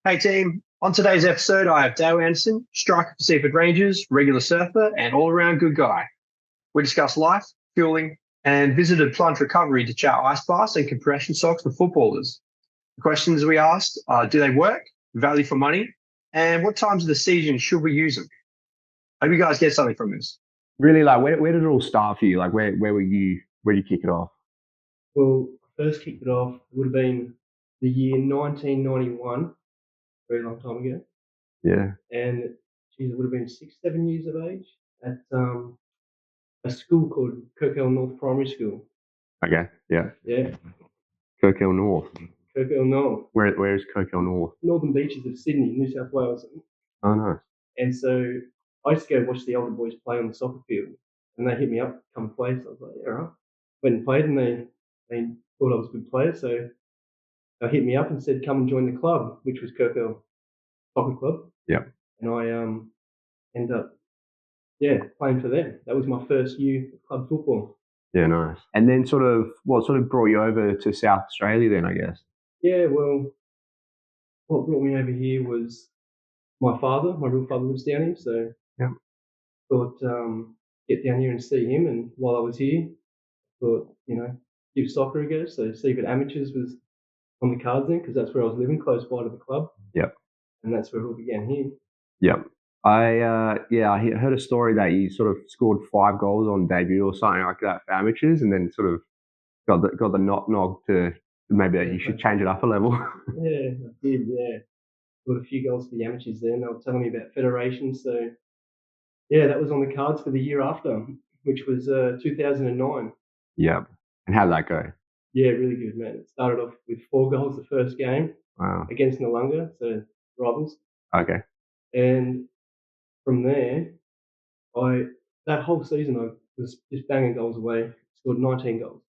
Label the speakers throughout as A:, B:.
A: Hey team, on today's episode, I have Dayle Anderson, striker for Seaford Rangers, regular surfer, and all around good guy. We discuss life, fueling, and visited Plunge Recovery to chat ice baths and compression socks for footballers. The questions we asked are: do they work, value for money, and what times of the season should we use them? Hope you guys get something from this.
B: Really, like where did it all start for you? Like where did you kick it off?
C: Well, I first kicked it off would have been the year 1991, very long time ago,
B: Yeah.
C: and geez, it would have been 6, 7 years of age at a school called Kirkhill North Primary School.
B: Okay. Yeah.
C: Yeah,
B: Kirkhill North.
C: Kirkhill North,
B: Where is Kirkhill North?
C: northern beaches of Sydney, New South Wales.
B: Oh, nice.
C: And so I used to go watch the older boys play on the soccer field, and they hit me up, come play. So I was like, yeah, all right. Went and played, and they thought I was a good player, so they hit me up and said, come and join the club, which was Kirkhill Soccer Club.
B: Yeah.
C: And I ended up, playing for them. That was my first year of club football.
B: Yeah, nice. And then what sort of brought you over to South Australia then, I guess?
C: Yeah, well, what brought me over here was my father. My real father lives down here, so
B: Yeah.
C: thought get down here and see him. And while I was here, thought give soccer a go. So Seaford Amateurs was on the cards then, because that's where I was living, close by to the club.
B: Yep.
C: And that's where it all began here.
B: Yep. I heard a story that you sort of scored 5 goals on debut or something like that for amateurs, and then sort of got the knock to maybe that you should change it up a level.
C: Yeah, I did. Yeah, got a few goals for the amateurs there, and they were telling me about federation. So yeah, that was on the cards for the year after, which was 2009.
B: Yep. And how'd that go?
C: Yeah, really good, man. It started off with 4 goals the first game.
B: Wow.
C: Against Noongar, so rivals.
B: Okay.
C: And from there, that whole season I was just banging goals away. Scored 19 goals.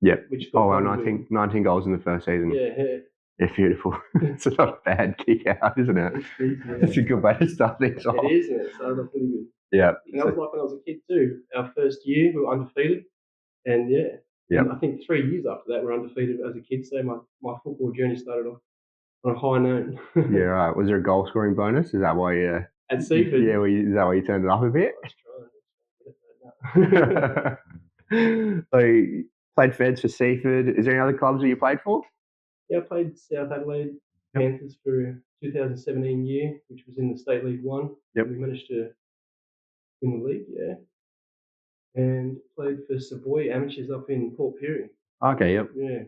B: Yep.
C: Which
B: got 19 goals in the first season.
C: Yeah.
B: It's beautiful. It's not a bad kick out, isn't it? It's a good way to start things off.
C: It is, it started off really good.
B: Yeah.
C: And that was like when I was a kid too. Our first year, we were undefeated. And and I think 3 years after that, we were undefeated as a kid. So my football journey started off on a high note.
B: Yeah, right. Was there a goal scoring bonus? Is that why you...
C: At Seaford?
B: Yeah, is that why you turned it up a bit? So you played Feds for Seaford. Is there any other clubs that you played for?
C: Yeah, I played South Adelaide Panthers for 2017 year, which was in the State League 1.
B: Yep.
C: We managed to win the league, yeah. And played for Savoy Amateurs up in Port Pirie.
B: Okay, yep.
C: Yeah.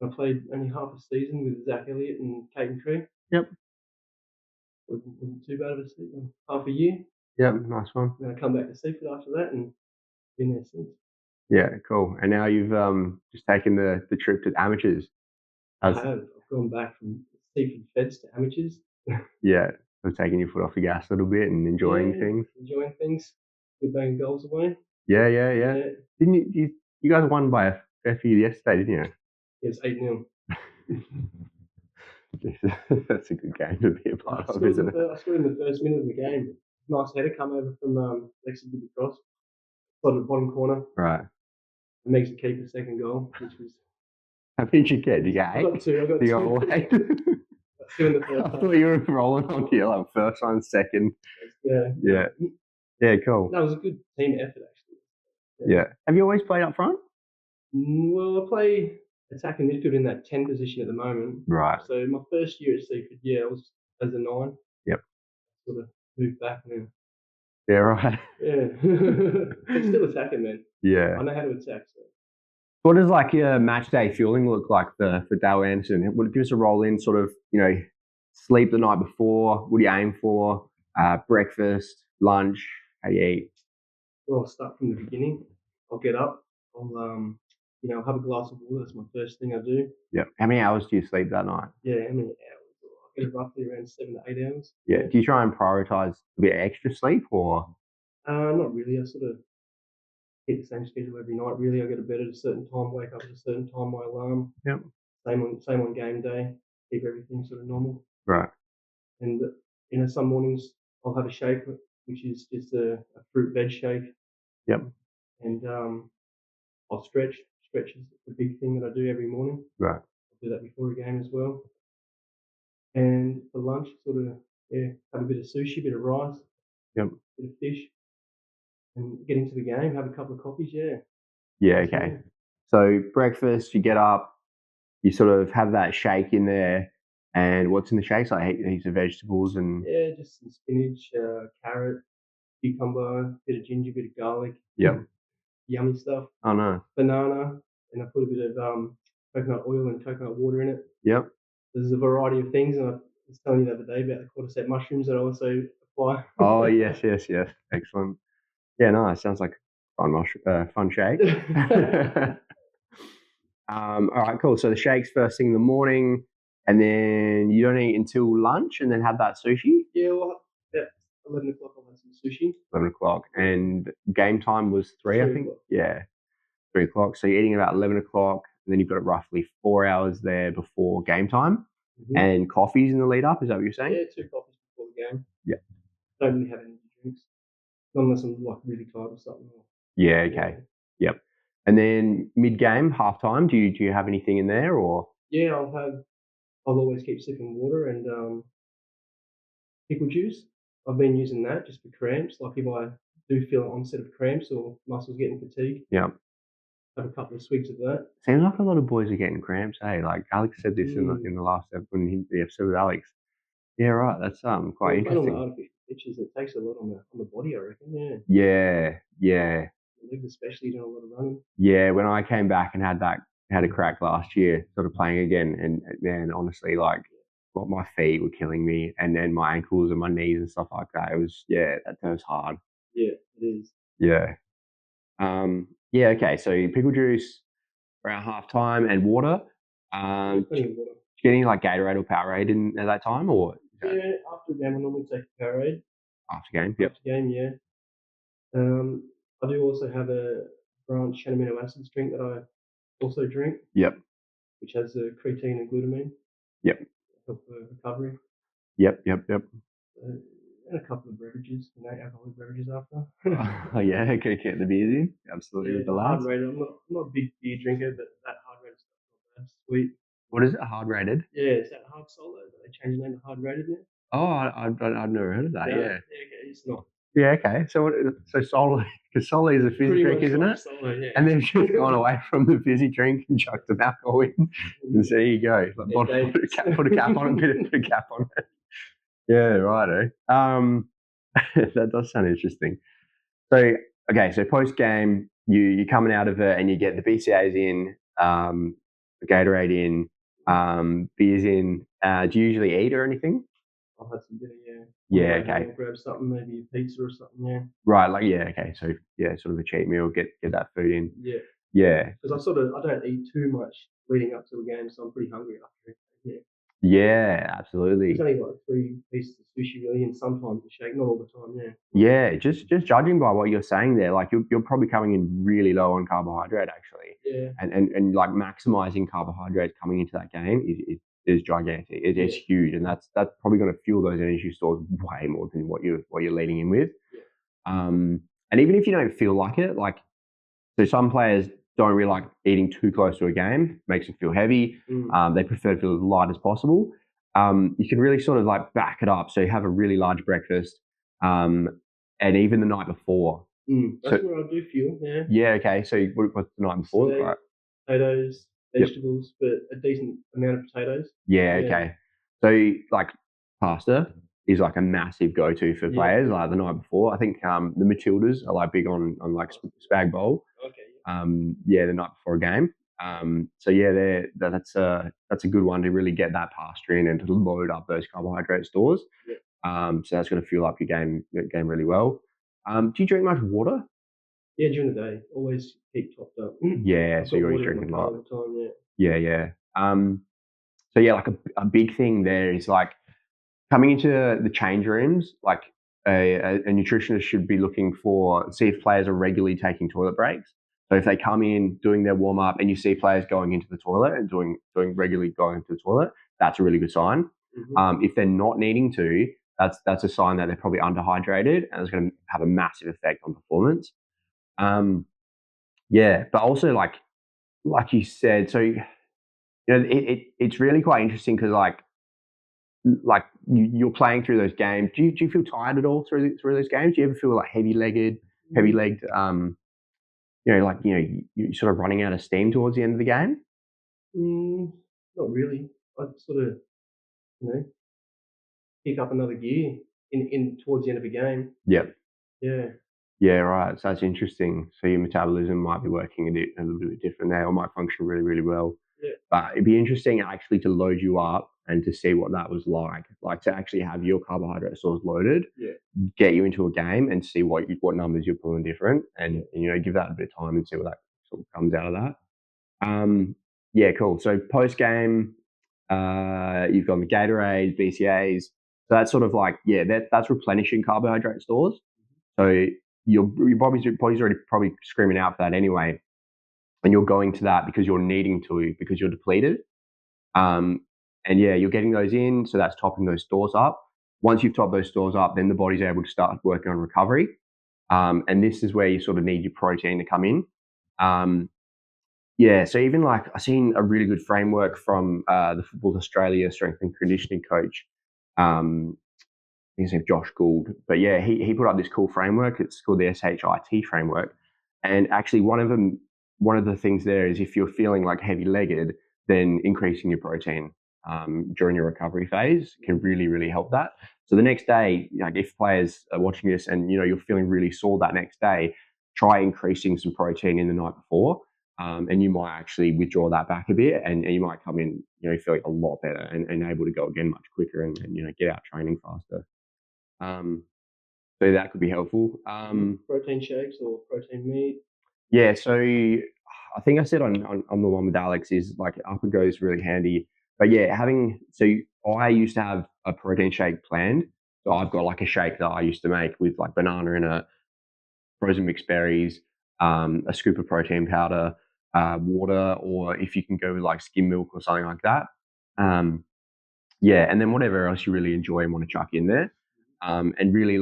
C: I played only half a season with Zach Elliott and Caden Tree.
B: Yep.
C: Wasn't too bad of a season. Half a year.
B: Yep, nice one.
C: Then I come back to Seaford after that and been there since.
B: Yeah, cool. And now you've just taken the trip to amateurs.
C: I have. I've gone back from Seaford Feds to amateurs.
B: Yeah, so taking your foot off the gas a little bit and enjoying things.
C: Enjoying things. Good banging goals away.
B: Yeah. Didn't you guys won by a fair few yesterday, didn't you?
C: Yes, 8-0.
B: That's a good game to be a part of, isn't it?
C: I scored in the first minute of the game. Nice header come over from Lexi did the cross. Slotted the bottom corner.
B: Right.
C: It makes the keeper second goal, which was...
B: How many did you get? Did you get 8?
C: I got 2. I got
B: you
C: 2.
B: got all 8?
C: 2 in the first.
B: I thought you were rolling on here, like first one, second.
C: Yeah.
B: Yeah, cool.
C: That was a good team effort, actually.
B: Yeah. Have you always played up front?
C: Well, I play attacking midfield in that 10 position at the moment.
B: Right.
C: So my first year at Seaford, I was as a 9.
B: Yep.
C: Sort of moved back now.
B: Yeah, right.
C: Yeah. It's still attacking, man.
B: Yeah.
C: I know how to attack. So.
B: What does like your match day fueling look like for Dayle Anderson? Would it give us a roll in sort of, sleep the night before? What do you aim for? Breakfast, lunch? How do you eat?
C: Well, I'll start from the beginning. I'll get up. I'll have a glass of water. That's my first thing I do.
B: Yeah. How many hours do you sleep that night?
C: Yeah, how many hours? I get roughly around 7 to 8 hours.
B: Yeah. Do you try and prioritize a bit extra sleep or?
C: Not really. I sort of hit the same schedule every night. Really, I go to bed at a certain time, wake up at a certain time. My alarm.
B: Yep.
C: Same on game day. Keep everything sort of normal.
B: Right.
C: And some mornings I'll have a shake, which is just a fruit veg shake.
B: Yep.
C: And I'll stretch. Stretch is the big thing that I do every morning.
B: Right.
C: I'll do that before a game as well. And for lunch, sort of, have a bit of sushi, bit of rice,
B: Yep.
C: bit of fish, and get into the game, have a couple of coffees,
B: Yeah,
C: That's
B: okay.
C: it.
B: So breakfast, you get up, you sort of have that shake in there, and what's in the shakes? Like heaps of vegetables and
C: Yeah, just some spinach, carrot, cucumber, bit of ginger, bit of garlic.
B: Yep.
C: Yummy stuff.
B: Oh no.
C: Banana, and I put a bit of coconut oil and coconut water in it.
B: Yep.
C: There's a variety of things, and I was telling you the other day about the cordyceps mushrooms that I also apply.
B: Oh yes. Excellent. Yeah, nice. Sounds like fun shake. All right, cool. So the shakes first thing in the morning, and then you don't eat until lunch, and then have that sushi.
C: Yeah, well, about 11 o'clock I'll have some sushi.
B: 11 o'clock, and game time was 3, I
C: 3
B: think.
C: o'clock.
B: Yeah, 3 o'clock. So you're eating about 11 o'clock, and then you've got roughly 4 hours there before game time, and coffees in the lead up. Is that what you're saying?
C: Yeah, 2 coffees before the game.
B: Yeah.
C: Don't really have energy drinks, not unless I'm like really tired or something.
B: Yeah. Okay. Yep. And then mid game, half time. Do you have anything in there or?
C: Yeah, I'll always keep sipping water and pickle juice. I've been using that just for cramps. Like if I do feel an onset of cramps or muscles getting fatigued,
B: Yeah.
C: have a couple of swigs of that.
B: Seems like a lot of boys are getting cramps. Hey, like Alex said this in the last episode, the episode with Alex. Yeah, right. That's quite interesting.
C: On the artificial pitches, it takes a lot on the body, I reckon.
B: Yeah.
C: Legs especially, doing a lot of running.
B: Yeah, when I came back and had a crack last year, sort of playing again, and man, honestly, like my feet were killing me, and then my ankles and my knees and stuff like that. It was that was hard.
C: Yeah, it is.
B: Yeah. Yeah. Okay. So pickle juice around half time and water.
C: Plenty of water.
B: Getting like Gatorade or Powerade at that time, or
C: yeah, after a game I normally take a Powerade.
B: After game, yep.
C: After game, yeah. I do also have a branch amino acids drink that I also drink.
B: Yep.
C: Which has creatine and glutamine.
B: Yep.
C: Help for recovery.
B: Yep.
C: And a couple of beverages, alcoholic beverages after.
B: Oh yeah, okay, get the beers in. Absolutely, with the lads.
C: Hard rated. I'm not a big beer drinker, but that hard rated stuff's not bad. Sweet.
B: What is it? Hard rated?
C: Yeah, is that hard solo? They changed the name to hard rated now?
B: Oh, I've never heard of that.
C: No,
B: Yeah.
C: Okay, it's not.
B: Yeah. Okay. So solo, because solo is a fizzy drink, isn't it?
C: Solo, yeah.
B: And they've just gone away from the fizzy drink and chucked some alcohol in. And there you go. Like, put a cap on it. Put a cap on it. Yeah. Righto. That does sound interesting. So okay. So post game, you're coming out of it and you get the BCAAs in, the Gatorade in, beers in. Do you usually eat or anything?
C: I'll have some dinner, yeah.
B: Yeah, okay.
C: I'll grab something, maybe a pizza or something, yeah.
B: Right, like okay. So sort of a cheat meal, get that food in.
C: Yeah.
B: Yeah.
C: Because I don't eat too much leading up to a game, so I'm pretty hungry after it. Yeah.
B: Yeah, absolutely.
C: It's only like 3 pieces of sushi really, and sometimes a shake, not all the time, yeah.
B: Yeah, just judging by what you're saying there, like you're probably coming in really low on carbohydrate actually.
C: Yeah.
B: And like maximizing carbohydrates coming into that game is gigantic. It's huge, and that's probably going to fuel those energy stores way more than what you're leading in with.
C: Yeah.
B: And even if you don't feel like it, like so some players don't really like eating too close to a game, makes them feel heavy. They prefer to feel as light as possible. You can really sort of like back it up. So you have a really large breakfast, and even the night before.
C: That's where I do feel, yeah.
B: Yeah, okay. So what's the night before?
C: Steak,
B: right.
C: Potatoes, vegetables, but a decent amount of potatoes.
B: Yeah, okay. So like pasta is like a massive go-to for players. Like the night before, I think the Matildas are like big on like spag bowl.
C: Okay.
B: The night before a game. So yeah, that's a good one to really get that pasta in and to load up those carbohydrate stores. So that's going to fuel up your game really well. Do you drink much water?
C: Yeah, during the day, always keep topped up.
B: Yeah, so you're always drinking a lot.
C: All the time,
B: Yeah. So yeah, like a big thing there is like coming into the change rooms, like a nutritionist should be looking for, see if players are regularly taking toilet breaks. So if they come in doing their warm up and you see players going into the toilet and doing regularly going to the toilet, that's a really good sign. If they're not needing to, that's a sign that they're probably underhydrated and it's going to have a massive effect on performance. But also like you said, so it's really quite interesting because like like you're playing through those games. Do you feel tired at all through those games? Do you ever feel like heavy-legged? You're sort of running out of steam towards the end of the game?
C: Not really. I sort of, pick up another gear in towards the end of a game.
B: Yep.
C: Yeah.
B: Yeah, right. So that's interesting. So your metabolism might be working a little bit different now, or might function really, really well.
C: Yeah.
B: But it'd be interesting actually to load you up and to see what that was like to actually have your carbohydrate stores loaded, get you into a game and see what numbers you're pulling different, and give that a bit of time and see what that sort of comes out of that. Yeah, cool. So post game, you've got the Gatorades, BCAAs. So that's sort of like that's replenishing carbohydrate stores. So your body's already probably screaming out for that anyway, and you're going to that because you're needing to, because you're depleted. And you're getting those in, so that's topping those stores up. Once you've topped those stores up, then the body's able to start working on recovery. And this is where you sort of need your protein to come in. So even like I've seen a really good framework from the Football Australia strength and conditioning coach. His name's Josh Gould, but he put up this cool framework. It's called the SHIT framework, and actually one of the things there is if you're feeling like heavy-legged, then increasing your protein during your recovery phase can really, really help that. So the next day, like if players are watching this and you're feeling really sore that next day, try increasing some protein in the night before, and you might actually withdraw that back a bit, and you might come in feeling a lot better and able to go again much quicker and get out training faster. So that could be helpful.
C: Protein shakes or protein meat?
B: Yeah, so I think I said on the one with Alex is like upper goes really handy. But I used to have a protein shake planned. So I've got like a shake that I used to make with like banana in it, frozen mixed berries, a scoop of protein powder, water, or if you can go with like skim milk or something like that. And then whatever else you really enjoy and want to chuck in there. And really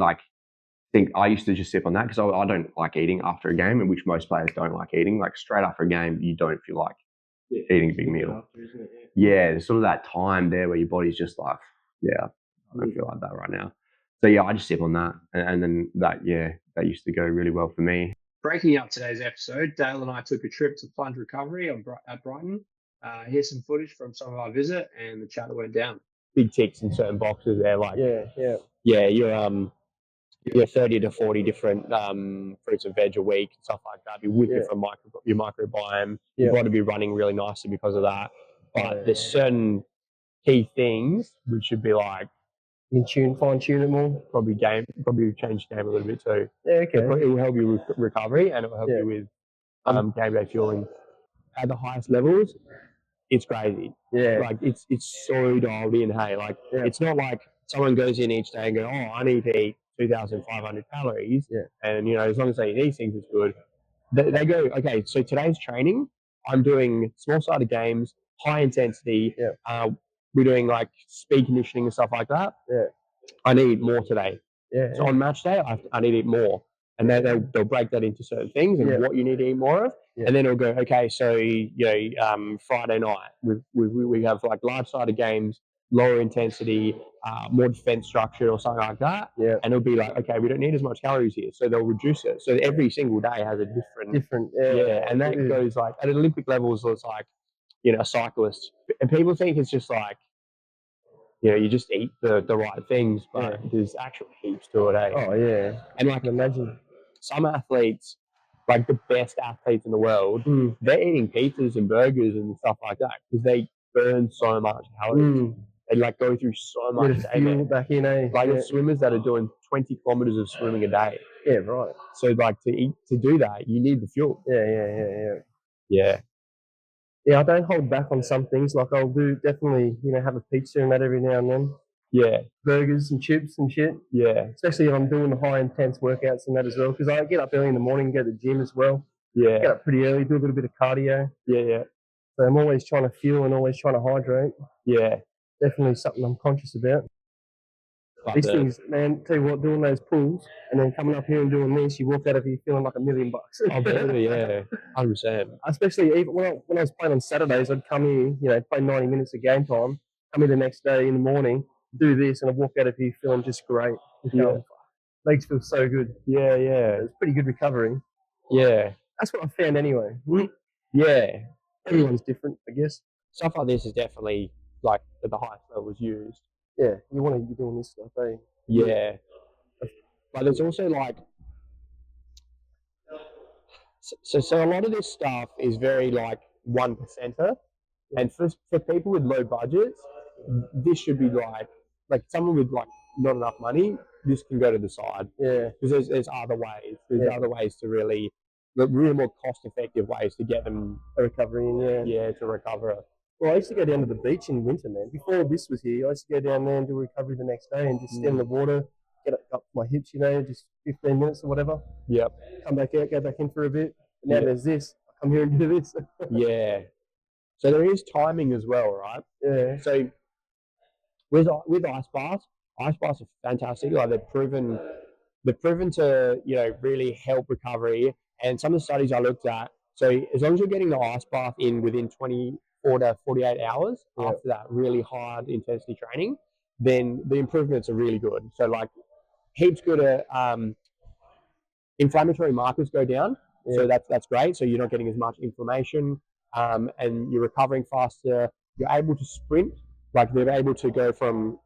B: think I used to just sip on that because I don't like eating after a game, in which most players don't like eating. Like straight after a game, you don't feel like eating a big meal.
C: After, isn't it?
B: There's sort of that time there where your body's just like, I don't feel like that right now. So I just sip on that, and then that used to go really well for me.
A: Breaking up today's episode, Dayle and I took a trip to Plunge Recovery at Brighton. Here's some footage from some of our visit and the chat that went down.
B: Big ticks in certain boxes there, like you're 30 to 40 different fruits and veg a week and stuff like that. Be with different your microbiome. You've got to be running really nicely because of that. But there's certain key things which should be like
C: fine tune it more.
B: Probably change the game a little bit too.
C: Yeah, okay.
B: It will help you with recovery, and it will help you with game day fueling. At the highest levels, it's crazy. Yeah, like it's so dialed in. Hey, it's not like someone goes in each day and go, I need to eat 2,500 calories. Yeah, and as long as they eat these things, it's good. They go, okay, so today's training, I'm doing small-sided games, high intensity. Yeah. We're doing like speed conditioning and stuff like that. Yeah. I need more today. Yeah. So on match day, I need to eat more. And then they'll break that into certain things and what you need to eat more of. Yeah. And then it'll go, okay, so Friday night we have like large-sided games, lower intensity, more defense structure or something like that. Yeah. And it'll be like, okay, we don't need as much calories here, so they'll reduce it. So every single day has a different. And that goes like at Olympic levels. It's like a cyclist, and people think it's just like you just eat the right things, but there's actual heaps to it. Oh yeah. And like imagine some athletes, like the best athletes in the world, they're eating pizzas and burgers and stuff like that because they burn so much calories. They like go through so much fuel back in. Like the swimmers that are doing 20 kilometers of swimming a day. Yeah, right. So like to do that, you need the fuel. Yeah.
C: Yeah, I don't hold back on some things. Like I'll definitely have a pizza and that every now and then. Yeah, burgers and chips and shit. Yeah, especially if I'm doing the high intense workouts and that as well. Because I get up early in the morning and go to the gym as well. Yeah, get up pretty early, do a little bit of cardio. Yeah. So I'm always trying to fuel and always trying to hydrate. Yeah, definitely something I'm conscious about. These things, man, tell you what, doing those pulls and then coming up here and doing this, you walk out of here feeling like $1 million.
B: Oh, really? Yeah, 100%.
C: Especially even when I was playing on Saturdays, I'd come here, play 90 minutes of game time, come here the next day in the morning, do this, and I walk out of here feeling just great. Legs feel so good.
B: Yeah.
C: It's pretty good recovery.
B: Yeah.
C: That's what I found anyway.
B: Yeah.
C: Everyone's different, I guess.
B: Stuff like this is definitely like at the highest level was used.
C: Yeah, you want to be doing this stuff, eh?
B: Yeah. But there's also like, so a lot of this stuff is very like 1%er. And for people with low budgets, this should be like someone with like not enough money, this can go to the side.
C: Yeah.
B: Because there's other ways. There's other ways to really more cost-effective ways to get them
C: a recovery in.
B: Yeah, to recover.
C: Well, I used to go down to the beach in winter, man. Before this was here, I used to go down there and do recovery the next day and just stand in the water, get up to my hips, just 15 minutes or whatever.
B: Yep.
C: Come back out, go back in for a bit. But now there's this. I come here and do this.
B: Yeah. So there is timing as well, right?
C: Yeah.
B: So with ice baths are fantastic. Like they're proven to really help recovery. And some of the studies I looked at, so as long as you're getting the ice bath in within 24 to 48 hours after that really hard intensity training, then the improvements are really good. So like heaps good at inflammatory markers go down. So that's great. So you're not getting as much inflammation. And you're recovering faster. You're able to sprint, like they're able to go from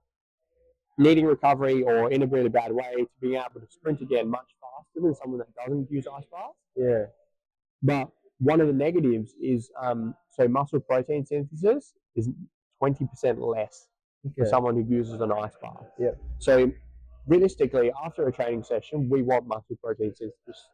B: needing recovery or in a really bad way to being able to sprint again much faster than someone that doesn't use ice baths.
C: Yeah.
B: But one of the negatives is so muscle protein synthesis is 20% less for someone who uses an ice bath.
C: Yeah.
B: So realistically, after a training session, we want muscle protein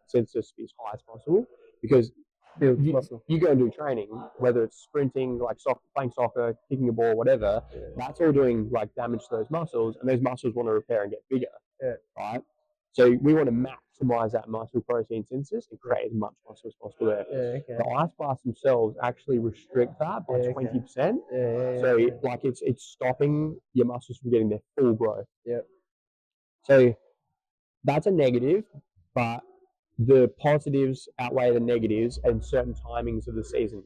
B: synthesis to be as high as possible because you go and do training, whether it's sprinting, like playing soccer, kicking a ball, whatever, that's all doing like damage to those muscles, and those muscles want to repair and get bigger, right? So we want to maximize that muscle protein synthesis and create as much muscle as possible there. The ice baths themselves actually restrict that by 20%. So like it's stopping your muscles from getting their full growth. So that's a negative, but the positives outweigh the negatives and certain timings of the season.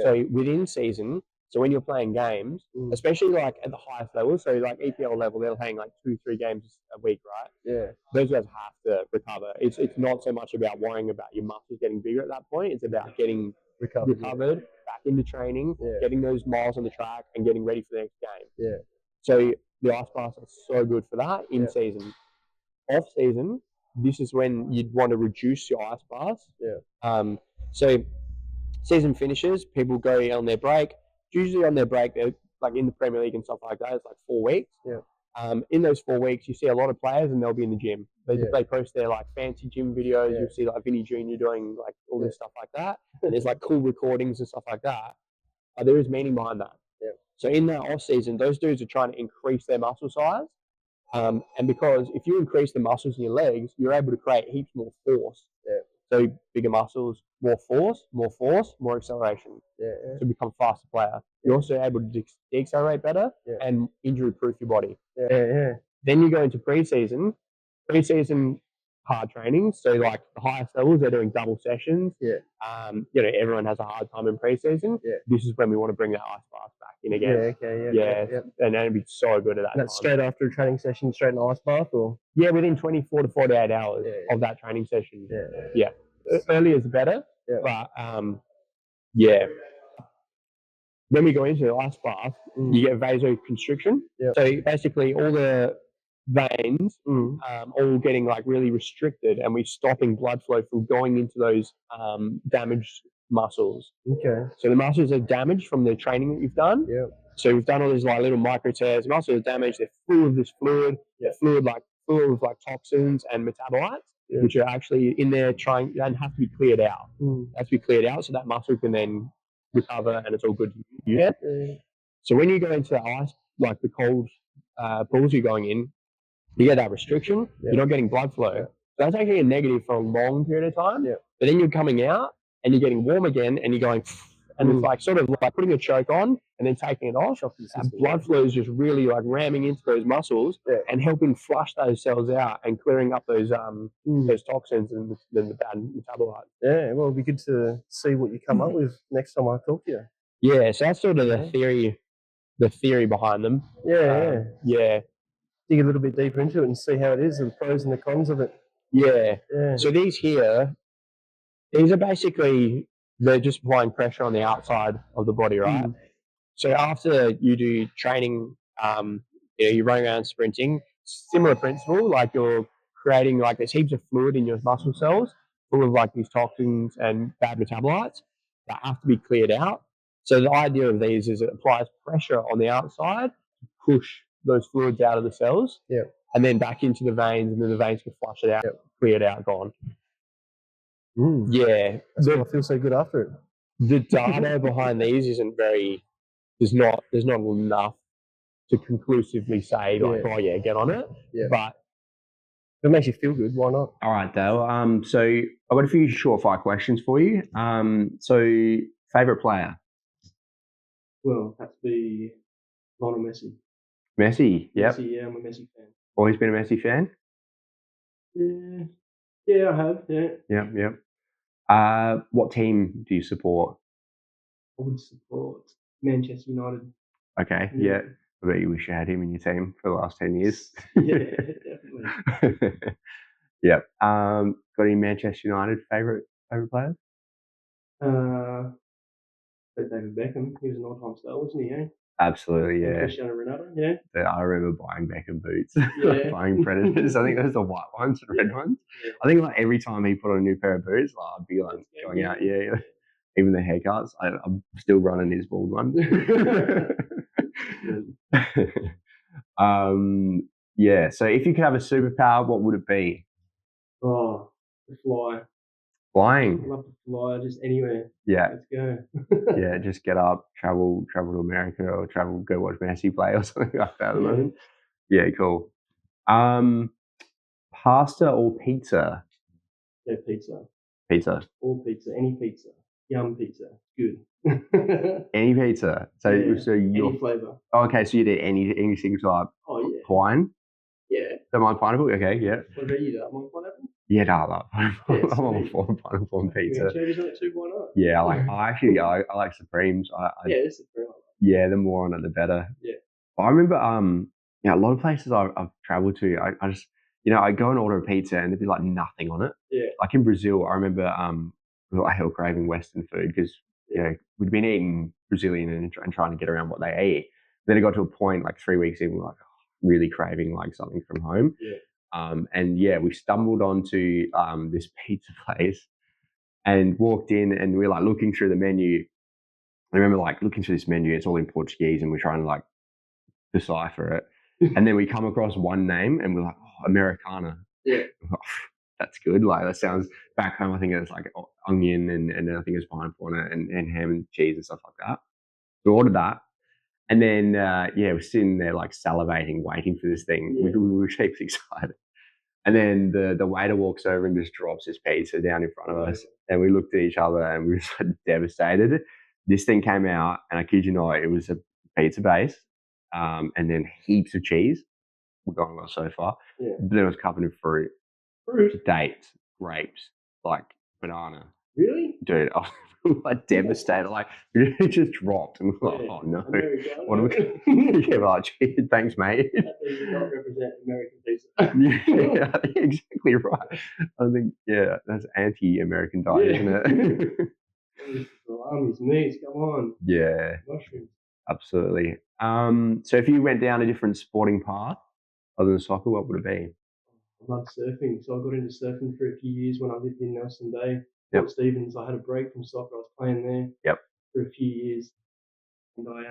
B: So within season, so when you're playing games, especially like at the highest level, so like EPL level, they're playing like 2-3 games a week, right? Those guys have to recover. It's not so much about worrying about your muscles getting bigger at that point. It's about getting recovered back into training, getting those miles on the track, and getting ready for the next game. So the ice baths are so good for that in season. Off season, this is when you'd want to reduce your ice baths. So season finishes, people go on their break. Usually on their break, they're like in the Premier League and stuff like that, it's like 4 weeks. In those 4 weeks, you see a lot of players and they'll be in the gym. They post their like fancy gym videos. You'll see like Vinny Jr. doing like all this stuff like that. And there's like cool recordings and stuff like that. There is meaning behind that. So in that off season, those dudes are trying to increase their muscle size. And because if you increase the muscles in your legs, you're able to create heaps more force. So bigger muscles, more force, more acceleration. To become a faster player. You're also able to decelerate better and injury-proof your body. Then you go into pre-season hard training. So like the highest levels, they're doing double sessions. Everyone has a hard time in pre-season. This is when we want to bring that ice bath back in again. And then it'd be so good at that.
C: And that's straight after a training session, straight in the ice bath, or
B: within 24 to 48 hours of that training session. Earlier is better, but when we go into the ice bath, you get vasoconstriction. So basically, all the veins all getting like really restricted, and we're stopping blood flow from going into those damaged muscles. So the muscles are damaged from the training that you've done. So we've done all these like little micro tears. The muscles are damaged. They're full of this fluid. They're full of like toxins and metabolites, which are actually in there trying and have to be cleared out. Has to be cleared out so that muscle can then recover and it's all good to use. So when you go into the ice, like the cold pools you're going in, you get that restriction. You're not getting blood flow. So that's actually a negative for a long period of time. But then you're coming out and you're getting warm again and you're going, and it's like sort of like putting a choke on and then taking it off. And blood flow is just really like ramming into those muscles and helping flush those cells out and clearing up those toxins and the bad metabolites.
C: Well, it'd be good to see what you come up with next time I talk to you.
B: So that's sort of the theory
D: the theory behind them. Yeah.
C: Dig a little bit deeper into it and see how it is, the pros and the cons of it.
D: Yeah.
C: Yeah.
D: So these are basically, they're just applying pressure on the outside of the body, right? So after you do training, you're running around sprinting, similar principle, like you're creating, like there's heaps of fluid in your muscle cells full of like these toxins and bad metabolites that have to be cleared out. So the idea of these is it applies pressure on the outside to push those fluids out of the cells and then back into the veins, and then the veins can flush it out, clear it out, gone. Yeah.
C: That's why I feel so good after it.
D: The data behind these isn't very, there's not enough to conclusively say like, oh yeah, get on it. But
C: if it makes you feel good, why not?
B: All right, Dale. So I've got a few short fire questions for you. So favorite player?
C: Well, that's be Lionel Messi.
B: Messi. Yep.
C: Messi, yeah, I'm a Messi fan.
B: Always been a Messi fan?
C: Yeah, I have. Yeah.
B: Yep. What team do you support?
C: I would support Manchester United.
B: Okay. Yeah. I bet you wish you had him in your team for the last 10 years.
C: Yeah, definitely.
B: Yep. Got any Manchester United favorite players?
C: David Beckham. He was an all-time star, wasn't he?
B: Absolutely, yeah.
C: Cristiano Ronaldo, yeah.
B: I remember buying Beckham boots,
C: Yeah.
B: buying Predators. I think those are white ones and red ones.
C: Yeah.
B: I think like every time he put on a new pair of boots, like, I'd be like going out, yeah. Even the haircuts, I'm still running his bald one. Yeah. So if you could have a superpower, what would it be?
C: Oh, to fly.
B: Flying.
C: I love to fly just anywhere.
B: Yeah.
C: Let's go.
B: Yeah, just get up, travel to America, or go watch Messi play or something like that at the moment. Yeah, cool. Pasta or pizza?
C: Yeah, pizza.
B: Pizza.
C: All pizza, any pizza. Yum pizza. Good.
B: Any pizza. So
C: any flavour.
B: Oh, okay, so you did any single type.
C: Oh yeah.
B: Hawaiian?
C: Yeah.
B: Don't mind pineapple? Okay, yeah.
C: What about you? Don't mind pineapple?
B: Yeah, no, I love pineapple. I'm all for pineapple on pizza.
C: Cherries on it too, why not?
B: Yeah, I like Supremes.
C: It's Supreme.
B: Yeah, the more on it, the better.
C: Yeah.
B: But I remember, a lot of places I've travelled to, I just, I go and order a pizza and there'd be like nothing on it.
C: Yeah.
B: Like in Brazil, I remember, we were hell craving Western food because, we'd been eating Brazilian and trying to get around what they eat. Then it got to a point like 3 weeks in, we're like really craving like something from home.
C: Yeah.
B: We stumbled onto this pizza place and walked in, and we were like looking through the menu. I remember like looking through this menu, it's all in Portuguese, and we're trying to like decipher it. And then we come across one name and we're like, oh, Americana.
C: Yeah.
B: That's good. Like that sounds, back home I think it's like onion and I think it's pineapple on it and ham and cheese and stuff like that. We ordered that. And then, we're sitting there like salivating, waiting for this thing.
C: Yeah.
B: We were heaps excited. And then the waiter walks over and just drops his pizza down in front of us. And we looked at each other and we were just like devastated. This thing came out, and I kid you not, it was a pizza base, and then heaps of cheese. We're going well so far.
C: Yeah.
B: But then it was covered in fruit, dates, grapes, like banana.
C: Really?
B: Dude, I was like devastated. Like it just dropped, and we're like, oh no. What are we? Yeah, like, cheers, thanks, mate.
C: That does not represent American pizza.
B: Yeah, I think exactly right. I think that's anti-American diet, isn't it?
C: Salamis, meats, come on.
B: Yeah.
C: Mushrooms.
B: Absolutely. So if you went down a different sporting path other than soccer, what would it be?
C: I love surfing. So I got into surfing for a few years when I lived in Nelson Bay.
B: Yep.
C: Stevens, I had a break from soccer. I was playing there for a few years. And I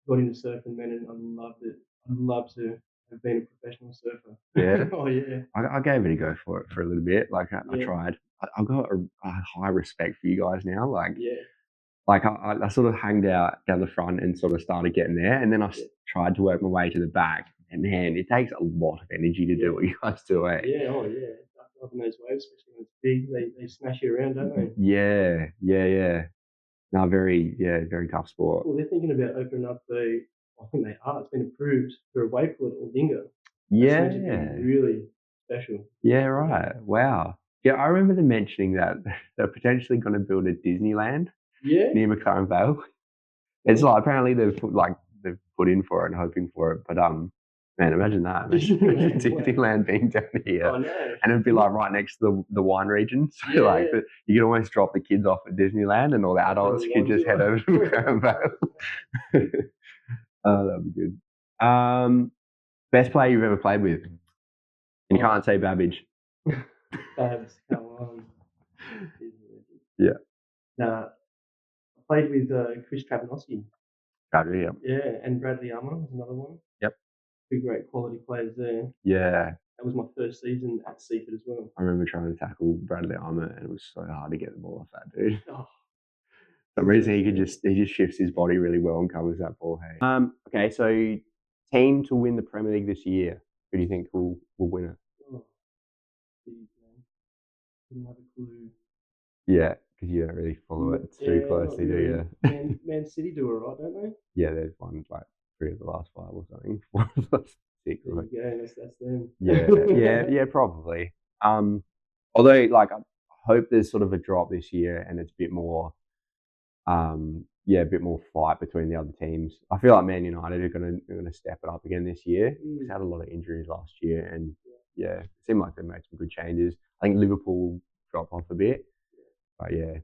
C: got into surfing, man, and I loved it. I'd love to have been a professional surfer.
B: Yeah.
C: Oh, yeah.
B: I gave it a go for a little bit. Like I tried. I've got a high respect for you guys now. Like, like I sort of hanged out down the front and sort of started getting there. And then I tried to work my way to the back. And man, it takes a lot of energy to do what you guys do, eh?
C: Yeah, oh yeah. Loving those waves, especially when it's big, they smash you around, don't they?
B: Yeah. No, very tough sport.
C: Well, they're thinking about opening up I think they are. It's been approved for a wave pool at Aldinga.
B: Yeah.
C: Really special.
B: Yeah, right. Wow. Yeah, I remember them mentioning that they're potentially going to build a Disneyland near McLaren Vale. It's like apparently they've put put in for it and hoping for it. But man, imagine that. Imagine Disneyland being down here.
C: Oh, no.
B: And it'd be like right next to the wine region. So
C: Yeah,
B: like
C: yeah.
B: you could almost drop the kids off at Disneyland and all the adults could just head over to Crown Vale. Oh, that'd be good. Best player you've ever played with? And you can't say Babbage.
C: Babs, come on.
B: Yeah.
C: Nah, I played with Chris Travanowski.
B: Babbage, yeah.
C: Yeah, and Bradley Armour was another one.
B: Yep.
C: Two great quality players there.
B: Yeah.
C: That was my first season at Seaford as well.
B: I remember trying to tackle Bradley Armour and it was so hard to get the ball off that dude.
C: Oh.
B: For some reason he just shifts his body really well and covers that ball. Hey. Okay, so team to win the Premier League this year. Who do you think will win it?
C: Oh. Geez, man. Didn't have a clue.
B: Yeah, because you don't really follow it too closely, do you?
C: Man City do it right, don't they?
B: Yeah, there's won like 3 of the last 5 or something. 4 of the last 6.
C: There you go, that's them.
B: Yeah, probably. Although, like, I hope there's sort of a drop this year and it's a bit more, a bit more fight between the other teams. I feel like Man United are gonna step it up again this year. They've had a lot of injuries last year, and it seemed like they made some good changes. I think Liverpool will drop off a bit, but yeah,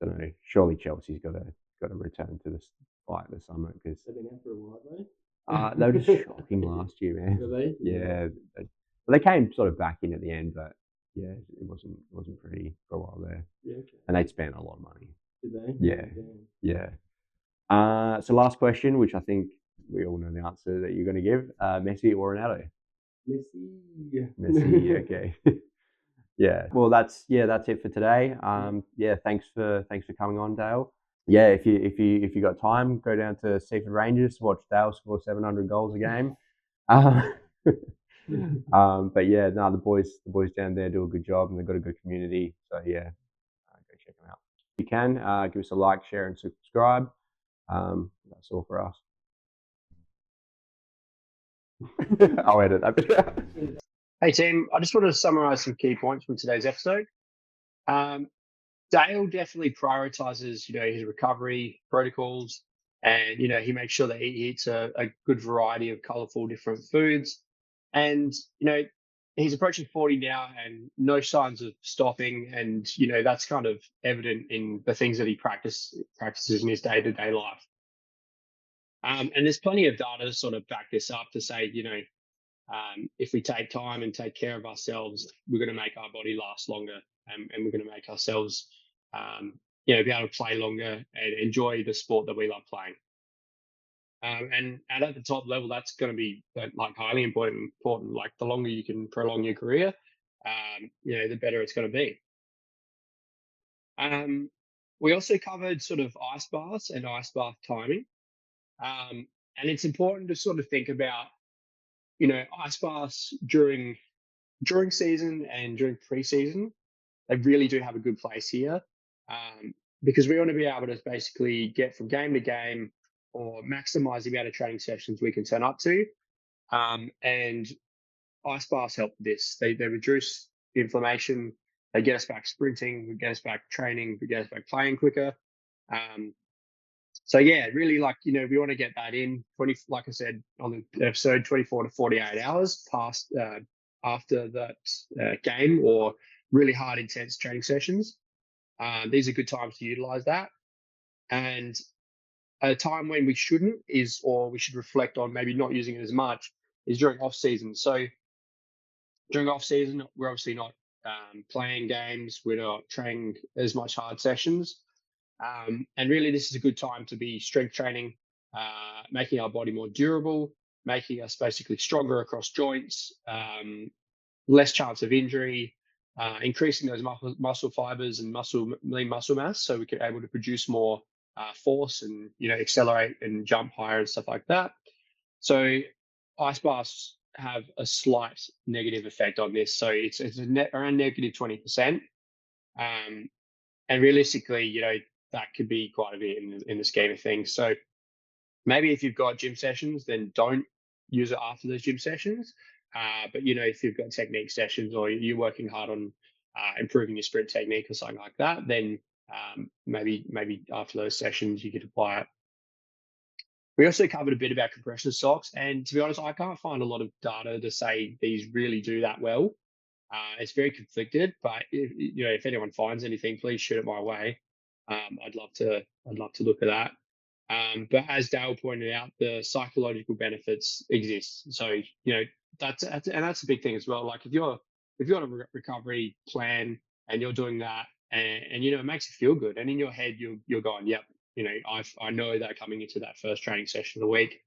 B: I don't know. Surely Chelsea's got to return to the fight this summer because
C: they've been out for a while,
B: they were just shocking last year, man.
C: Really?
B: Yeah. They came sort of back in at the end, but yeah, it wasn't pretty for a while there.
C: Yeah, okay.
B: And they'd spent a lot of money.
C: Did they?
B: Yeah. So last question, which I think we all know the answer that you're going to give: Messi or Ronaldo? Messi. Okay. Yeah. Well, that's it for today. Thanks for coming on, Dayle. Yeah, if you got time, go down to Seaford Rangers to watch Dayle score 700 goals a game. But yeah, no, the boys down there do a good job and they've got a good community. So yeah, go check them out. If you can, give us a like, share, and subscribe. That's all for us. I'll edit that bit out.
A: Hey team, I just want to summarize some key points from today's episode. Dayle definitely prioritizes, his recovery protocols, and he makes sure that he eats a good variety of colorful different foods. And he's approaching 40 now, and no signs of stopping. And that's kind of evident in the things that he practices in his day-to-day life. And there's plenty of data to sort of back this up to say, if we take time and take care of ourselves, we're going to make our body last longer, and we're going to make ourselves, be able to play longer and enjoy the sport that we love playing. And at the top level, that's going to be like highly important. Like the longer you can prolong your career, the better it's going to be. We also covered sort of ice baths and ice bath timing, and it's important to sort of think about, ice baths during season and during pre-season. They really do have a good place here, because we want to be able to basically get from game to game or maximize the amount of training sessions we can turn up to. And ice baths help with this. They reduce the inflammation. They get us back sprinting. We get us back training. We get us back playing quicker. So yeah, really, like, we want to get that in like I said on the episode, 24 to 48 hours past after that game or really hard, intense training sessions. These are good times to utilize that. And a time when we shouldn't or we should reflect on maybe not using it as much, is during off season. So during off season, we're obviously not playing games. We're not training as much hard sessions. And really, this is a good time to be strength training, making our body more durable, making us basically stronger across joints, less chance of injury, increasing those muscle fibers and lean muscle mass, so we can able to produce more force and accelerate and jump higher and stuff like that. So ice baths have a slight negative effect on this. So it's around negative 20%, and realistically, that could be quite a bit in the scheme of things. So maybe if you've got gym sessions, then don't use it after those gym sessions. But if you've got technique sessions or you're working hard on improving your sprint technique or something like that, then maybe after those sessions you could apply it. We also covered a bit about compression socks, and to be honest, I can't find a lot of data to say these really do that well. It's very conflicted, but if anyone finds anything, please shoot it my way. I'd love to look at that. But as Dale pointed out, the psychological benefits exist. So that's a big thing as well. Like if you're on a recovery plan and you're doing that, and it makes you feel good, and in your head you're going, yep, I know that coming into that first training session of the week,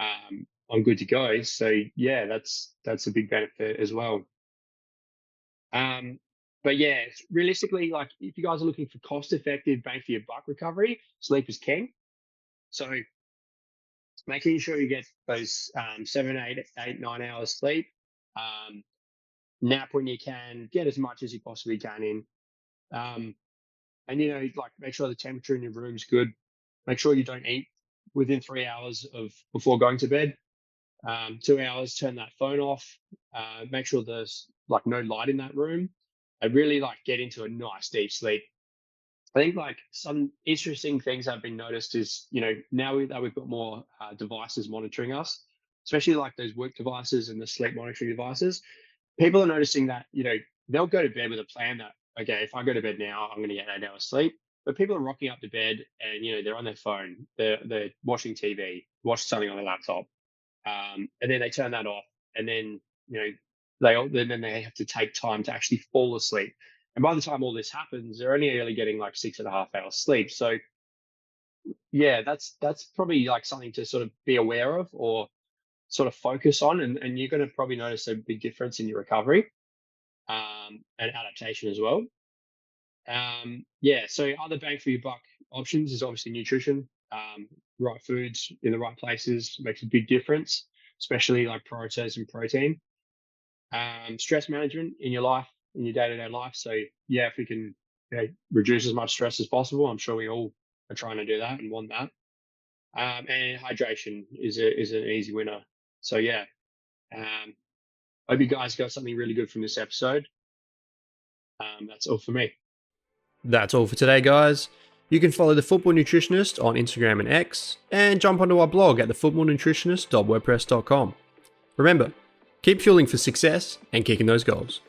A: I'm good to go. So yeah, that's a big benefit as well. But yeah, realistically, like if you guys are looking for cost-effective bang for your buck recovery, sleep is king. So making sure you get those 7, 8, 9 hours sleep, nap when you can, get as much as you possibly can in, and like make sure the temperature in your room's good. Make sure you don't eat within 3 hours of before going to bed. 2 hours, turn that phone off. Make sure there's like no light in that room. And really like get into a nice deep sleep. I think like some interesting things have been noticed is, now that we've got more devices monitoring us, especially like those work devices and the sleep monitoring devices, people are noticing that, they'll go to bed with a plan that, okay, if I go to bed now, I'm going to get 8 hours sleep. But people are rocking up to bed and, they're on their phone, they're watching TV, watching something on their laptop. And then they turn that off, and then they have to take time to actually fall asleep. And by the time all this happens, they're only really getting like 6.5 hours sleep. So yeah, that's probably like something to sort of be aware of or sort of focus on, and you're going to probably notice a big difference in your recovery and adaptation as well. So other bang for your buck options is obviously nutrition. Right foods in the right places makes a big difference, especially like prioritizing protein. Stress management in your life, in your day-to-day life. So yeah, if we can reduce as much stress as possible, I'm sure we all are trying to do that and want that. And hydration is an easy winner. So yeah, hope you guys got something really good from this episode. That's all for me.
D: That's all for today, guys. You can follow The Football Nutritionist on Instagram and X, and jump onto our blog at thefootballnutritionist.wordpress.com. Remember, keep fueling for success and kicking those goals.